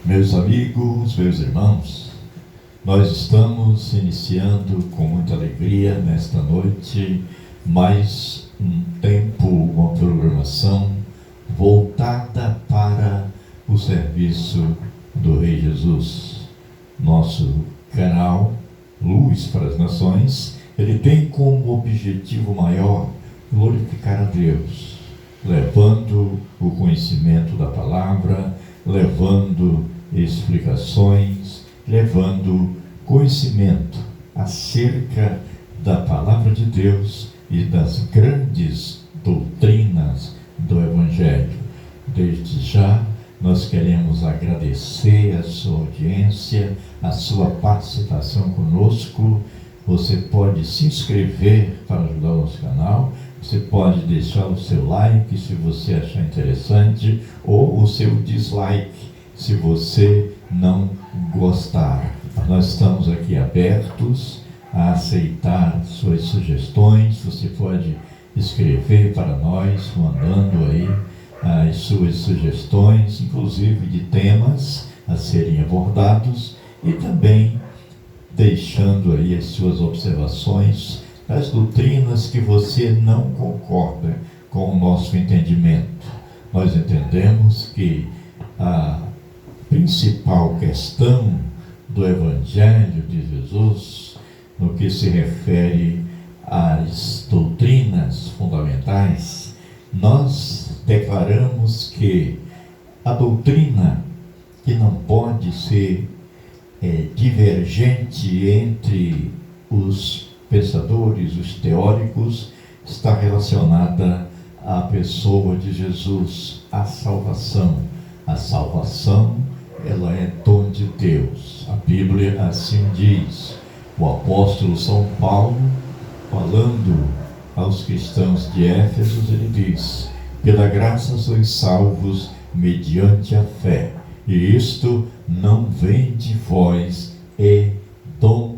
Meus amigos, meus irmãos, nós estamos iniciando com muita alegria nesta noite mais um tempo, uma programação voltada para o serviço do Rei Jesus. Nosso canal Luz para as Nações, ele tem como objetivo maior glorificar a Deus, levando o conhecimento da palavra, levando explicações, levando conhecimento acerca da palavra de Deus e das grandes doutrinas do Evangelho. Desde já, nós queremos agradecer a sua audiência, a sua participação conosco. Você pode se inscrever para ajudar o nosso canal, você pode deixar o seu like se você achar interessante, ou o seu dislike se você não gostar. Nós estamos aqui abertos a aceitar suas sugestões. Você pode escrever para nós, mandando aí as suas sugestões, inclusive de temas a serem abordados, e também deixando aí as suas observações, as doutrinas que você não concorda com o nosso entendimento. Nós entendemos que a principal questão do Evangelho de Jesus, no que se refere às doutrinas fundamentais, nós declaramos que a doutrina que não pode ser divergente entre os pensadores, os teóricos, está relacionada à pessoa de Jesus, à salvação. A salvação, ela é dom de Deus. A Bíblia assim diz. O apóstolo São Paulo, falando aos cristãos de Éfeso, ele diz: pela graça sois salvos mediante a fé, e isto não vem de vós, é dom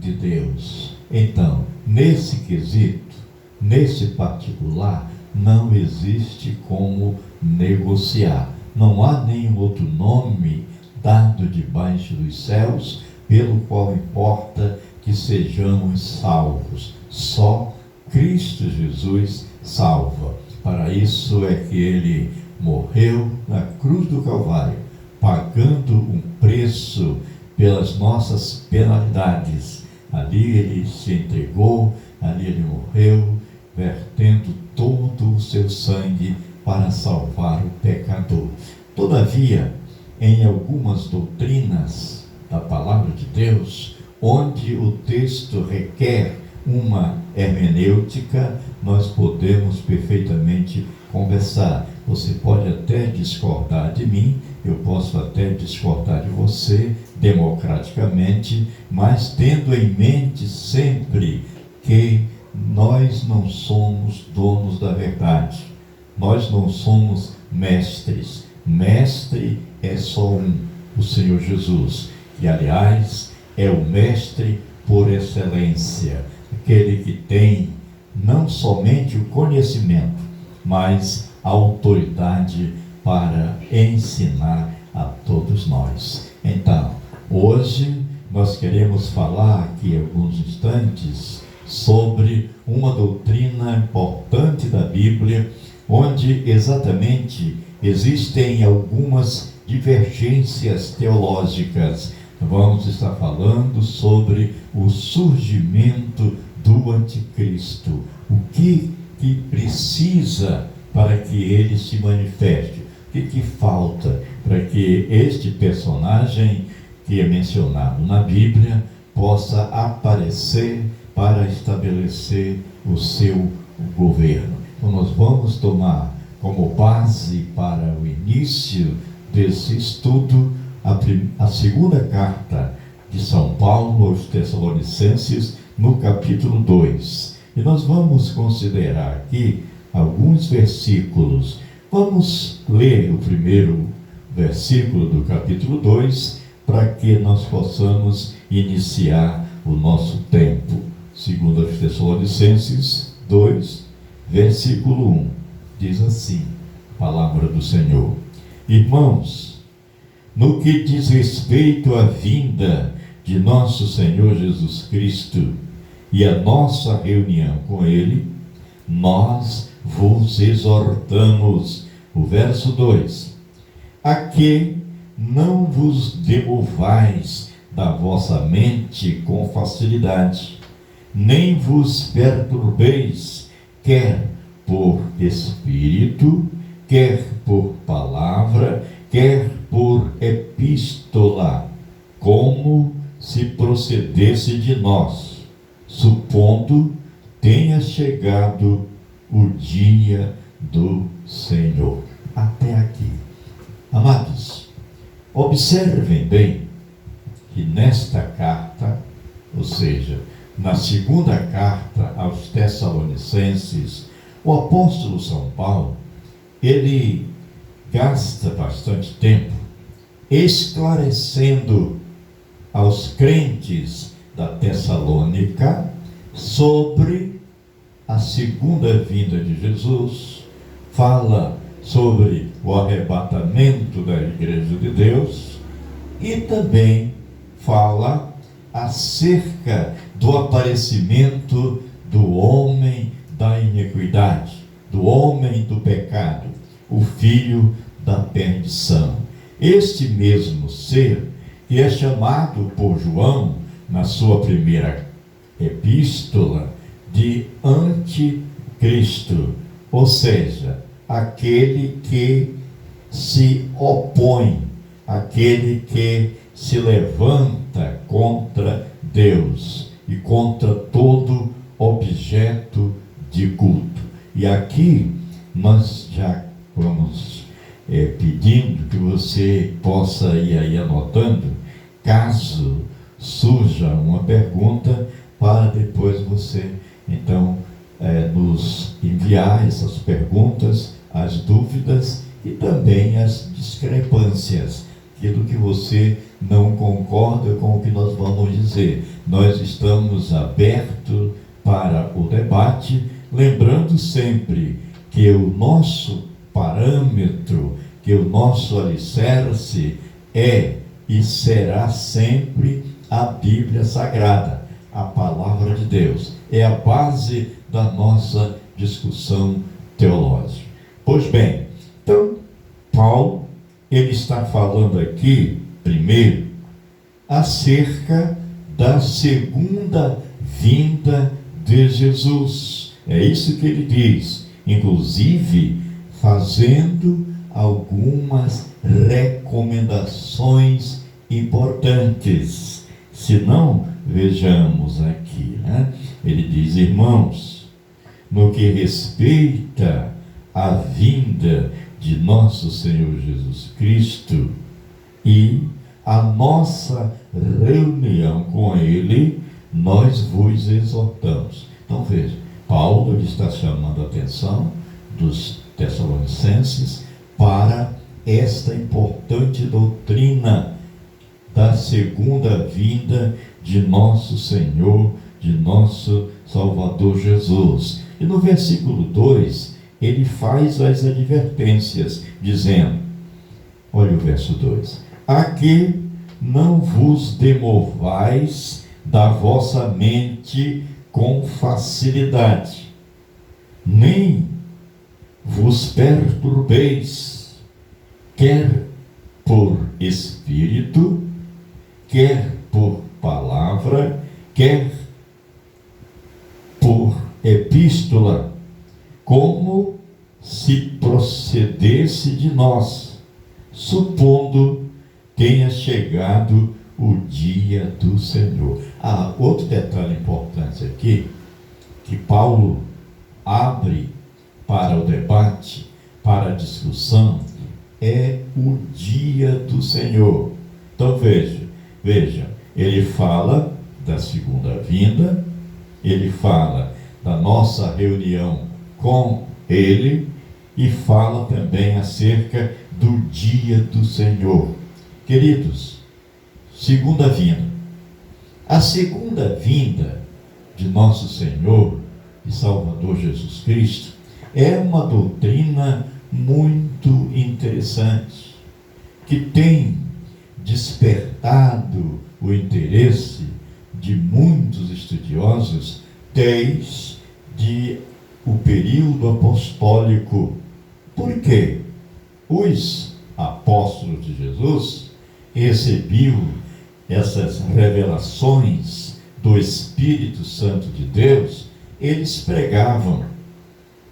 de Deus. Então, nesse quesito, nesse particular, não existe como negociar. Não há nenhum outro nome dado debaixo dos céus pelo qual importa que sejamos salvos. Só Cristo Jesus salva. Para isso é que ele morreu na cruz do Calvário, pagando um preço pelas nossas penalidades. Ali ele se entregou, ali ele morreu, vertendo todo o seu sangue para salvar o pecador. Todavia, em algumas doutrinas da palavra de Deus, onde o texto requer uma hermenêutica, nós podemos perfeitamente conversar. Você pode até discordar de mim, eu posso até discordar de você, democraticamente, mas tendo em mente sempre que nós não somos donos da verdade. Nós não somos mestres. Mestre é só um, o Senhor Jesus, que aliás é o mestre por excelência, aquele que tem não somente o conhecimento, mas a autoridade para ensinar a todos nós. Então, hoje nós queremos falar aqui alguns instantes sobre uma doutrina importante da Bíblia, onde exatamente existem algumas divergências teológicas. Vamos estar falando sobre o surgimento do anticristo, o que precisa para que ele se manifeste, o que falta para que este personagem que é mencionado na Bíblia possa aparecer para estabelecer o seu governo. Então nós vamos tomar como base para o início desse estudo a segunda carta de São Paulo aos Tessalonicenses, no capítulo 2. E nós vamos considerar aqui alguns versículos. Vamos ler o primeiro versículo do capítulo 2, para que nós possamos iniciar o nosso tempo. Segundo aos Tessalonicenses 2, versículo 1, diz assim, palavra do Senhor: Irmãos, no que diz respeito à vinda de nosso Senhor Jesus Cristo e a nossa reunião com Ele, nós vos exortamos, o verso 2, a que não vos demovais da vossa mente com facilidade, nem vos perturbeis, quer por espírito, quer por palavra, quer por epístola, como se procedesse de nós, supondo tenha chegado o dia do Senhor. Até aqui. Amados, observem bem que nesta carta, ou seja, na segunda carta aos Tessalonicenses, o apóstolo São Paulo, ele gasta bastante tempo esclarecendo aos crentes da Tessalônica sobre a segunda vinda de Jesus, fala sobre o arrebatamento da Igreja de Deus e também fala acerca do aparecimento do homem da iniquidade, do homem do pecado, o filho da perdição. Este mesmo ser que é chamado por João, na sua primeira epístola, de anticristo, ou seja, aquele que se opõe, aquele que se levanta contra Deus e contra todo objeto de culto. E aqui nós já vamos pedindo que você possa ir aí anotando, caso surja uma pergunta, para depois você então nos enviar essas perguntas, as dúvidas e também as discrepâncias, aquilo que você não concorda com o que nós vamos dizer. Nós estamos abertos para o debate, lembrando sempre que o nosso parâmetro, que o nosso alicerce é e será sempre a Bíblia Sagrada, a Palavra de Deus. É a base da nossa discussão teológica. Pois bem, então, Paulo, ele está falando aqui, primeiro, acerca da segunda vinda de Jesus. É isso que ele diz, inclusive fazendo algumas recomendações importantes. Se não, vejamos aqui, ele diz: irmãos, no que respeita à vinda de nosso Senhor Jesus Cristo e a nossa reunião com Ele, nós vos exortamos. Então veja, Paulo está chamando a atenção dos Tessalonicenses para esta importante doutrina da segunda vinda de nosso Senhor, de nosso Salvador Jesus. E no versículo 2, ele faz as advertências, dizendo, olha o verso 2, a que não vos demovais da vossa mente com facilidade, nem vos perturbeis, quer por espírito, quer por palavra, quer por epístola, como se procedesse de nós, supondo tenha chegado o dia do Senhor. Outro detalhe importante aqui, que Paulo abre para o debate, para a discussão, é o dia do Senhor. Então veja, ele fala da segunda vinda, ele fala da nossa reunião com Ele e fala também acerca do dia do Senhor. Queridos, segunda vinda. A segunda vinda de nosso Senhor e Salvador Jesus Cristo é uma doutrina muito interessante, que tem despertado o interesse de muitos estudiosos desde o período apostólico. Por quê? Os apóstolos de Jesus recebiam essas revelações do Espírito Santo de Deus, eles pregavam.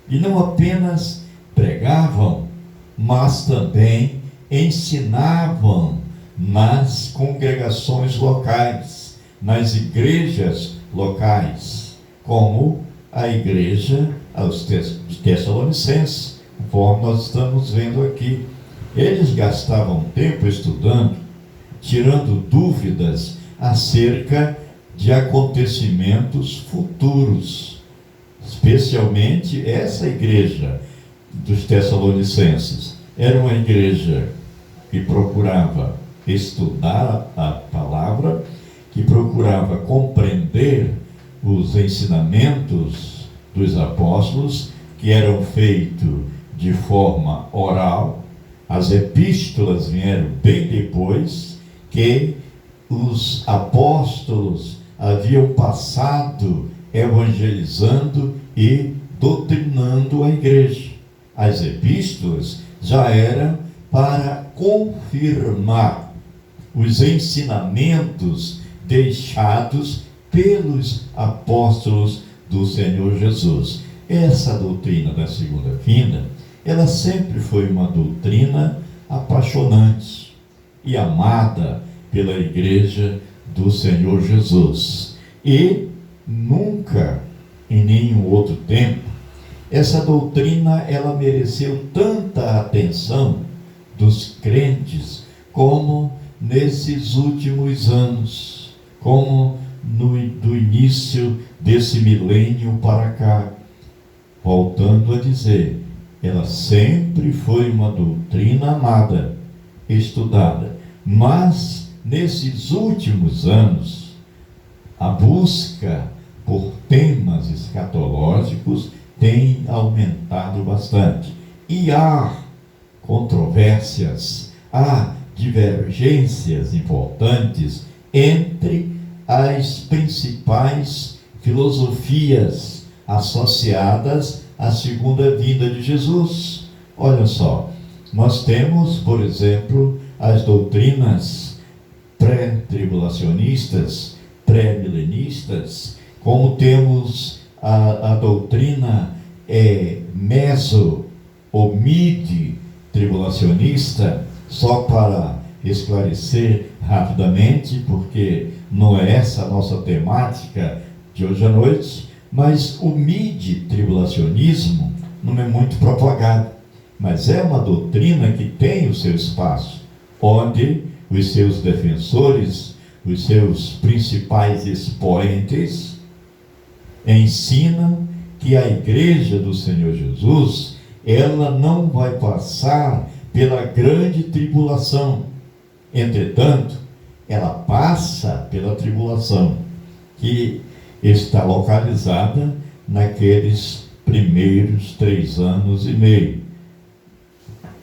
E não apenas pregavam, mas também ensinavam nas congregações locais, nas igrejas locais, como a igreja aos Tessalonicenses, conforme nós estamos vendo aqui. Eles gastavam tempo estudando, tirando dúvidas acerca de acontecimentos futuros, especialmente essa igreja dos Tessalonicenses. Era uma igreja que procurava estudar a palavra, que procurava compreender os ensinamentos dos apóstolos, que eram feitos de forma oral. As epístolas vieram bem depois que os apóstolos haviam passado evangelizando e doutrinando a igreja. As epístolas já eram para confirmar os ensinamentos deixados pelos apóstolos do Senhor Jesus. Essa doutrina da segunda vinda, ela sempre foi uma doutrina apaixonante e amada pela igreja do Senhor Jesus. E nunca, em nenhum outro tempo, essa doutrina ela mereceu tanta atenção dos crentes como nesses últimos anos, como do início desse milênio para cá. Voltando a dizer, ela sempre foi uma doutrina amada, estudada, mas nesses últimos anos, a busca por temas escatológicos tem aumentado bastante. E há controvérsias, há divergências importantes entre as principais filosofias associadas à segunda vinda de Jesus. Olha só, nós temos, por exemplo, as doutrinas pré-tribulacionistas, pré-milenistas, como temos a doutrina meso ou mid-tribulacionista, só para esclarecer rapidamente, porque não é essa a nossa temática de hoje à noite, mas o mid-tribulacionismo não é muito propagado, mas é uma doutrina que tem o seu espaço, onde os seus defensores, os seus principais expoentes, ensinam que a igreja do Senhor Jesus, ela não vai passar pela grande tribulação. Entretanto, ela passa pela tribulação, que está localizada naqueles primeiros 3 anos e meio.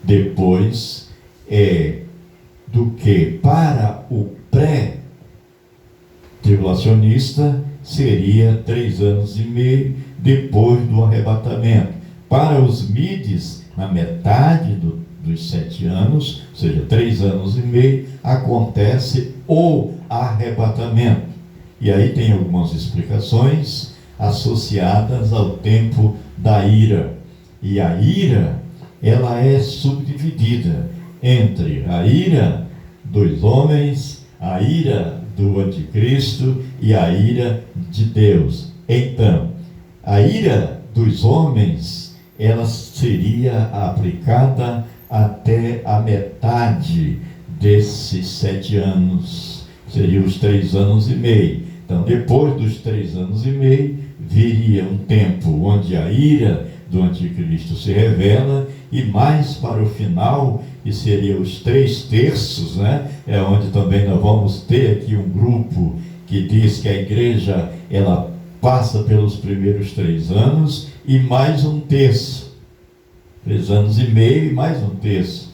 Depois, do que para o pré-tribulacionista seria 3 anos e meio depois do arrebatamento. Para os mides, na metade dos 7 anos, ou seja, 3 anos e meio, acontece o arrebatamento. E aí tem algumas explicações associadas ao tempo da ira. E a ira, ela é subdividida entre a ira dos homens, a ira do anticristo e a ira de Deus. Então, a ira dos homens, ela seria aplicada até a metade desses 7 anos, seriam os 3 anos e meio. Então, depois dos 3 anos e meio, viria um tempo onde a ira do anticristo se revela, e mais para o final, que seria os 3/3, né? É onde também nós vamos ter aqui um grupo que diz que a igreja, ela passa pelos primeiros 3 anos, e mais 1/3, 3 anos e meio e mais 1/3,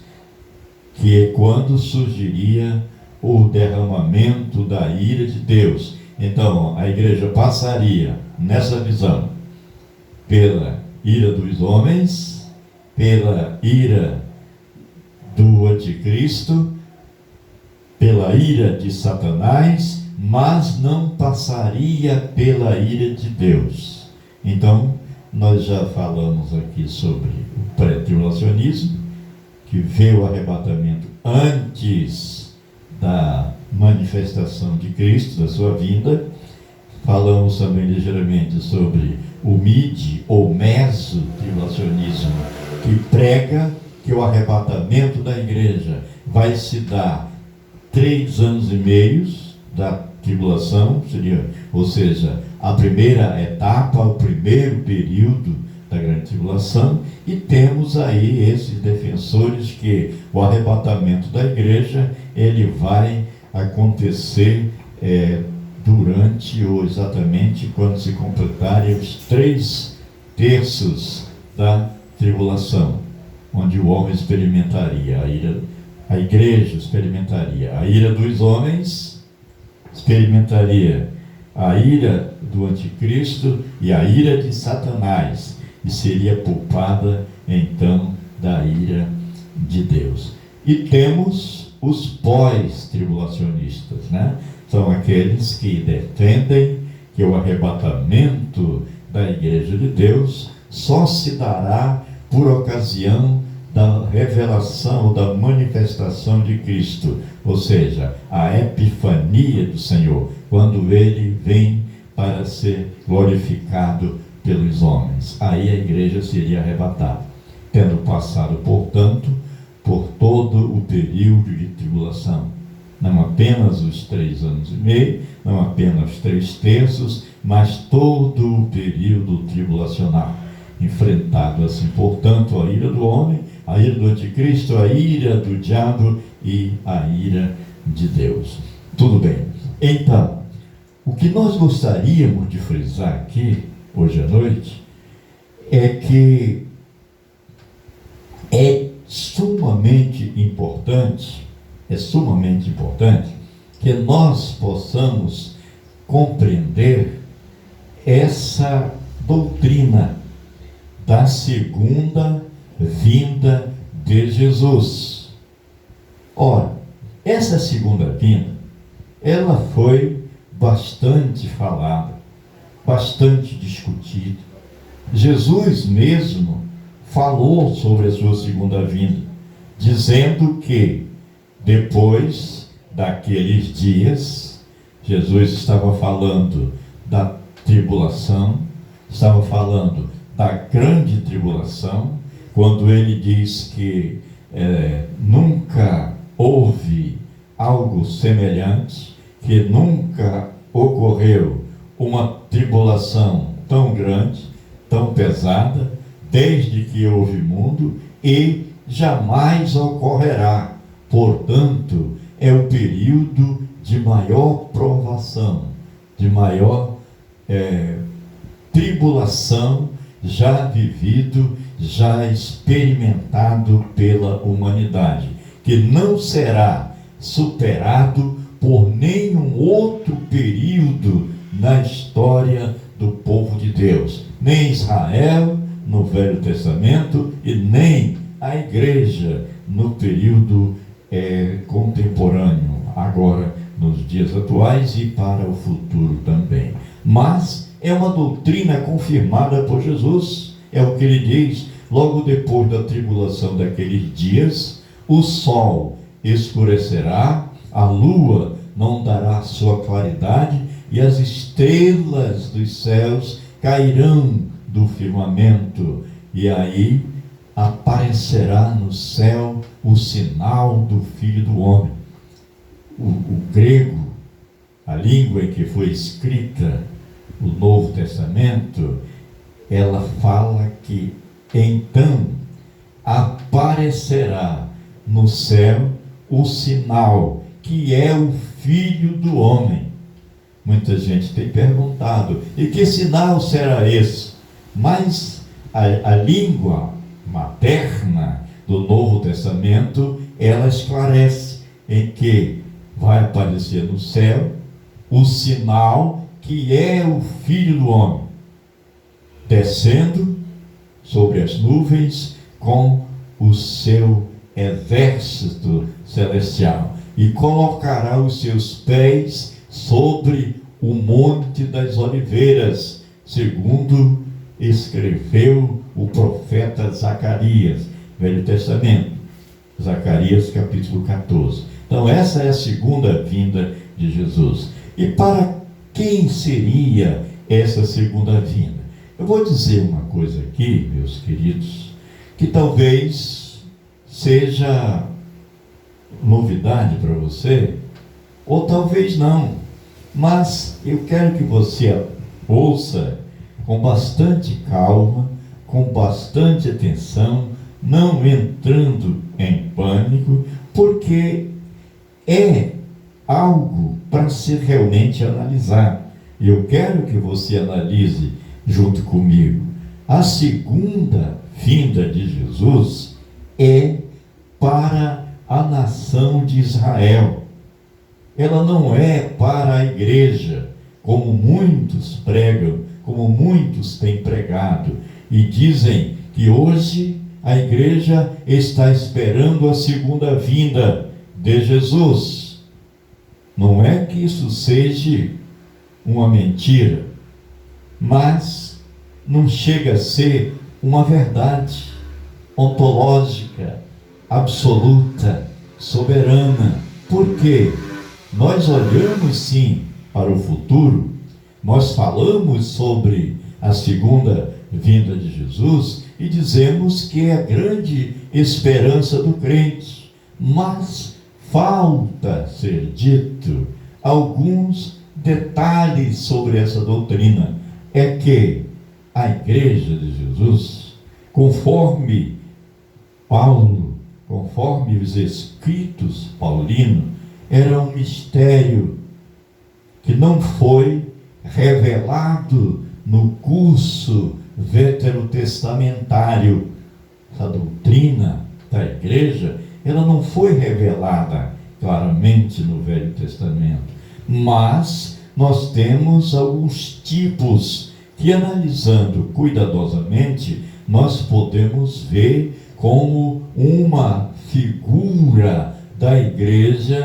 que é quando surgiria o derramamento da ira de Deus. Então, a igreja passaria, nessa visão, pela ira dos homens, pela ira do anticristo, pela ira de Satanás, mas não passaria pela ira de Deus. Então, nós já falamos aqui sobre o pré-tribulacionismo, que vê o arrebatamento antes da manifestação de Cristo, da sua vinda. Falamos também ligeiramente sobre o mid ou meso-tribulacionismo, que prega que o arrebatamento da igreja vai se dar 3 anos e meio da tribulação, ou seja, a primeira etapa, o primeiro período da grande tribulação, e temos aí esses defensores que o arrebatamento da igreja, ele vai acontecer durante ou exatamente quando se completarem os 3/3 da tribulação, onde o homem experimentaria a igreja experimentaria a ira dos homens, experimentaria a ira do anticristo e a ira de Satanás, e seria poupada então da ira de Deus. E temos os pós-tribulacionistas, né? São aqueles que defendem que o arrebatamento da igreja de Deus só se dará por ocasião da revelação, da manifestação de Cristo, ou seja, a epifania do Senhor, quando Ele vem para ser glorificado pelos homens. Aí a igreja seria arrebatada, tendo passado, portanto, por todo o período de tribulação. Não apenas os 3 anos e meio, não apenas os 3/3, mas todo o período tribulacional, enfrentado assim, portanto, a ira do homem, a ira do anticristo, a ira do diabo e a ira de Deus. Tudo bem. Então, o que nós gostaríamos de frisar aqui, hoje à noite, é que é sumamente importante que nós possamos compreender essa doutrina da segunda vinda de Jesus. Ora, essa segunda vinda, ela foi bastante falada, bastante discutida. Jesus mesmo falou sobre a sua segunda vinda, dizendo que depois daqueles dias, Jesus estava falando da tribulação, estava falando da grande tribulação, quando ele diz que nunca houve algo semelhante, que nunca ocorreu uma tribulação tão grande, tão pesada, desde que houve mundo, e jamais ocorrerá. Portanto, é o período de maior provação, de maior tribulação já vivido, já experimentado pela humanidade, que não será superado por nenhum outro período na história do povo de Deus, nem Israel no Velho Testamento e nem a igreja no período contemporâneo, agora nos dias atuais e para o futuro também. Mas é uma doutrina confirmada por Jesus, é o que ele diz: logo depois da tribulação daqueles dias, o sol escurecerá, a lua não dará sua claridade, e as estrelas dos céus cairão do firmamento, e aí aparecerá no céu o sinal do Filho do Homem. O grego, a língua em que foi escrita o Novo Testamento, ela fala que então aparecerá no céu o sinal, que é o Filho do Homem. Muita gente tem perguntado: e que sinal será esse? Mas a língua materna do Novo Testamento, ela esclarece em que vai aparecer no céu o sinal que é o Filho do Homem, descendo sobre as nuvens com o seu exército celestial, e colocará os seus pés sobre o Monte das Oliveiras, segundo escreveu o profeta Zacarias, Velho Testamento, Zacarias capítulo 14. Então essa é a segunda vinda de Jesus. E para quem seria essa segunda vinda? Eu vou dizer uma coisa aqui, meus queridos, que talvez seja novidade para você, ou talvez não, mas eu quero que você ouça com bastante calma, com bastante atenção, não entrando em pânico, porque é algo para ser realmente analisado. Eu quero que você analise junto comigo. A segunda vinda de Jesus é para a nação de Israel. Ela não é para a igreja, como muitos pregam, como muitos têm pregado, e dizem que hoje a igreja está esperando a segunda vinda de Jesus. Não é que isso seja uma mentira, mas não chega a ser uma verdade ontológica, absoluta, soberana. Por quê? Nós olhamos sim para o futuro, nós falamos sobre a segunda vinda de Jesus e dizemos que é a grande esperança do crente, mas falta ser dito alguns detalhes sobre essa doutrina. É que a igreja de Jesus, conforme Paulo, conforme os escritos paulinos, era um mistério que não foi revelado no curso veterotestamentário. Essa doutrina da igreja, ela não foi revelada claramente no Velho Testamento, mas nós temos alguns tipos que, analisando cuidadosamente, nós podemos ver como uma figura da igreja